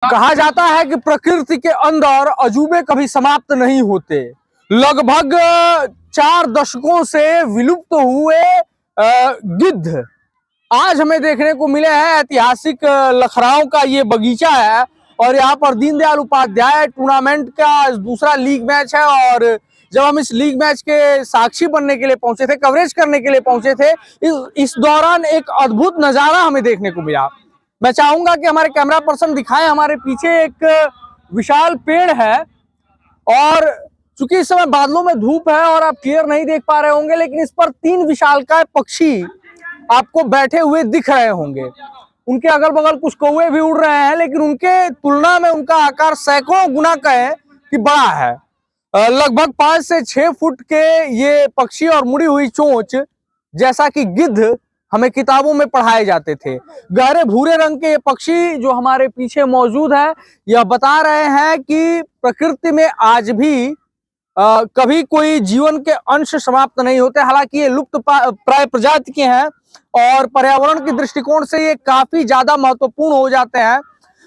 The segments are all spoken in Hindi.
कहा जाता है कि प्रकृति के अंदर अजूबे कभी समाप्त नहीं होते। लगभग 4 दशकों से विलुप्त हुए गिद्ध आज हमें देखने को मिले हैं। ऐतिहासिक लखराव का ये बगीचा है और यहाँ पर दीनदयाल उपाध्याय टूर्नामेंट का दूसरा लीग मैच है। और जब हम इस लीग मैच के साक्षी बनने के लिए पहुंचे थे, कवरेज करने के लिए पहुंचे थे, इस दौरान एक अद्भुत नजारा हमें देखने को मिला। मैं चाहूंगा कि हमारे कैमरा पर्सन दिखाएं, हमारे पीछे एक विशाल पेड़ है और चूंकि इस समय बादलों में धूप है और आप क्लियर नहीं देख पा रहे होंगे, लेकिन इस पर 3 विशालकाय पक्षी आपको बैठे हुए दिख रहे होंगे। उनके अगल बगल कुछ कौवे भी उड़ रहे हैं, लेकिन उनके तुलना में उनका आकार सैकड़ों गुना कहें कि बड़ा है। लगभग 5 से 6 फुट के ये पक्षी और मुड़ी हुई चोंच जैसा कि गिद्ध हमें किताबों में पढ़ाए जाते थे। गहरे भूरे रंग के ये पक्षी जो हमारे पीछे मौजूद है, यह बता रहे हैं कि प्रकृति में आज भी कभी कोई जीवन के अंश समाप्त नहीं होते। हालांकि ये लुप्त प्राय प्रजाति के हैं और पर्यावरण के दृष्टिकोण से ये काफी ज्यादा महत्वपूर्ण हो जाते हैं।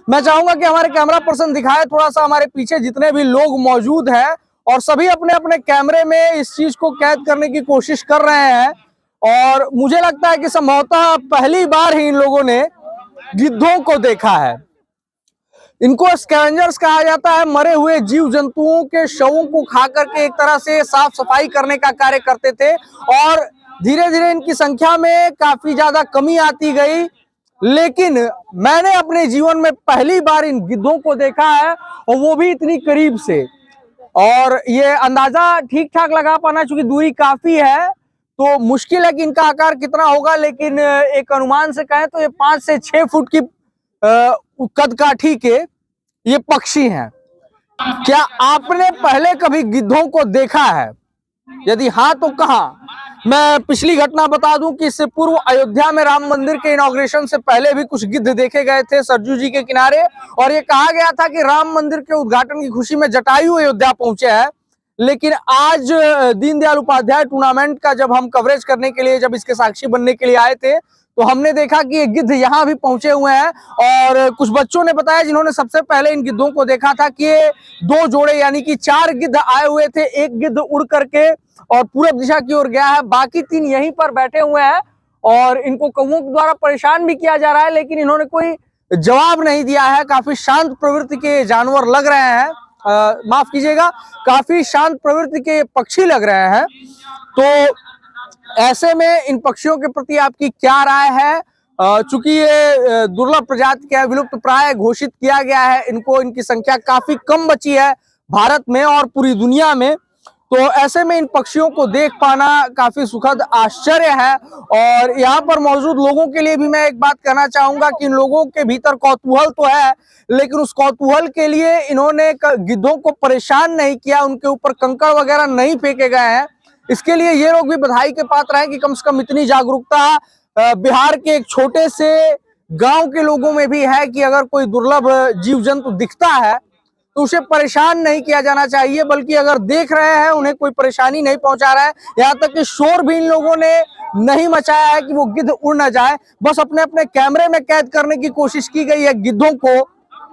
मैं चाहूंगा कि हमारे कैमरा पर्सन दिखाए थोड़ा सा हमारे पीछे जितने भी लोग मौजूद हैं, और सभी अपने अपने कैमरे में इस चीज को कैद करने की कोशिश कर रहे हैं। और मुझे लगता है कि संभवतः पहली बार ही इन लोगों ने गिद्धों को देखा है। इनको स्कैवेंजर्स कहा जाता है। मरे हुए जीव जंतुओं के शवों को खा करके एक तरह से साफ सफाई करने का कार्य करते थे और धीरे धीरे इनकी संख्या में काफी ज्यादा कमी आती गई। लेकिन मैंने अपने जीवन में पहली बार इन गिद्धों को देखा है और वो भी इतनी करीब से। और ये अंदाजा ठीक ठाक लगा पाना, चूंकि दूरी काफी है तो मुश्किल है कि इनका आकार कितना होगा, लेकिन एक अनुमान से कहें तो ये 5 से 6 फुट की कदकाठी के ये पक्षी हैं। क्या आपने पहले कभी गिद्धों को देखा है? यदि हाँ तो कहाँ? मैं पिछली घटना बता दूं कि इससे पूर्व अयोध्या में राम मंदिर के इनॉग्रेशन से पहले भी कुछ गिद्ध देखे गए थे सरजू जी के किनारे, और ये कहा गया था कि राम मंदिर के उद्घाटन की खुशी में जटायु अयोध्या पहुंचे हैं। लेकिन आज दीनदयाल उपाध्याय टूर्नामेंट का जब हम कवरेज करने के लिए, जब इसके साक्षी बनने के लिए आए थे, तो हमने देखा कि ये गिद्ध यहाँ भी पहुंचे हुए हैं। और कुछ बच्चों ने बताया जिन्होंने सबसे पहले इन गिद्धों को देखा था कि ये 2 जोड़े यानी कि 4 गिद्ध आए हुए थे। एक गिद्ध उड़ करके और पूरब दिशा की ओर गया है, बाकी 3 यहीं पर बैठे हुए हैं और इनको कौवों के द्वारा परेशान भी किया जा रहा है, लेकिन इन्होंने कोई जवाब नहीं दिया है। काफी शांत प्रवृत्ति के जानवर लग रहे हैं, माफ कीजिएगा, काफी शांत प्रवृत्ति के पक्षी लग रहे हैं। तो ऐसे में इन पक्षियों के प्रति आपकी क्या राय है? चूंकि ये दुर्लभ प्रजाति के विलुप्त प्राय घोषित किया गया है, इनकी संख्या काफी कम बची है भारत में और पूरी दुनिया में। तो ऐसे में इन पक्षियों को देख पाना काफी सुखद आश्चर्य है। और यहाँ पर मौजूद लोगों के लिए भी मैं एक बात कहना चाहूंगा कि इन लोगों के भीतर कौतूहल तो है, लेकिन उस कौतूहल के लिए इन्होंने गिद्धों को परेशान नहीं किया, उनके ऊपर कंकड़ वगैरह नहीं फेंके गए हैं। इसके लिए ये लोग भी बधाई के पात्र हैं कि कम से कम इतनी जागरूकता बिहार के एक छोटे से गांव के लोगों में भी है कि अगर कोई दुर्लभ जीव जंतु दिखता है तो उसे परेशान नहीं किया जाना चाहिए, बल्कि अगर देख रहे हैं उन्हें कोई परेशानी नहीं पहुंचा रहा है। यहाँ तक कि शोर भी इन लोगों ने नहीं मचाया है कि वो गिद्ध उड़ ना जाए, बस अपने अपने कैमरे में कैद करने की कोशिश की गई है गिद्धों को।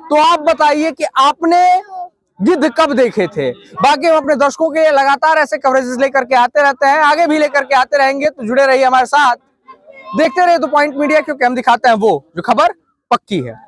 तो आप बताइए कि आपने गिद्ध कब देखे थे? बाकी हम अपने दर्शकों के लगातार ऐसे कवरेजेस लेकर के आते रहते हैं, आगे भी लेकर के आते रहेंगे, तो जुड़े रहिए हमारे साथ, देखते रहिए द पॉइंट मीडिया, क्योंकि हम दिखाते हैं वो जो खबर पक्की है।